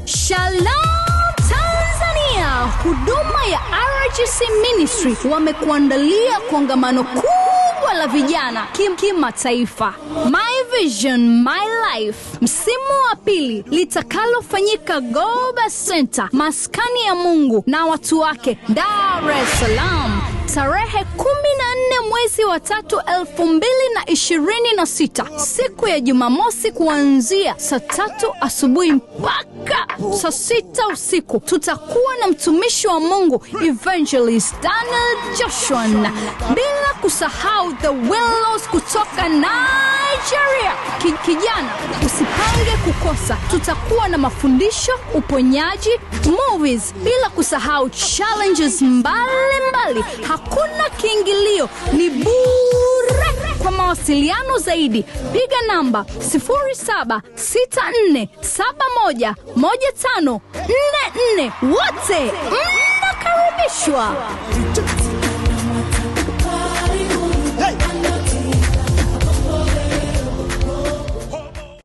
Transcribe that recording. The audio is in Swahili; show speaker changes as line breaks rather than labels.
Shalom Tanzania, huduma ya RGC Ministry wamekuandalia kongamano kubwa la vijana kimataifa, My Vision My Life, msimu wa pili, litakalofanyika Goba Center, maskani ya Mungu na watu wake, Dar es Salaam, tarehe 14 mwezi wa 3 2026, siku ya Jumamosi, kuanzia saa 3 asubuhi mpaka saa 6 usiku. Tutakuwa na mtumishi wa Mungu Evangelist Daniel Joshua, bila kusahau The Willows kutoka Nigeria. Kijana, usipange kukosa. Tutakuwa na mafundisho, uponyaji, movies, bila kusahau challenges mbalimbali. Hakuna kiingilio, ni bure. Kwa mawasiliano zaidi, piga namba 0764711544. Wote mnakaribishwa.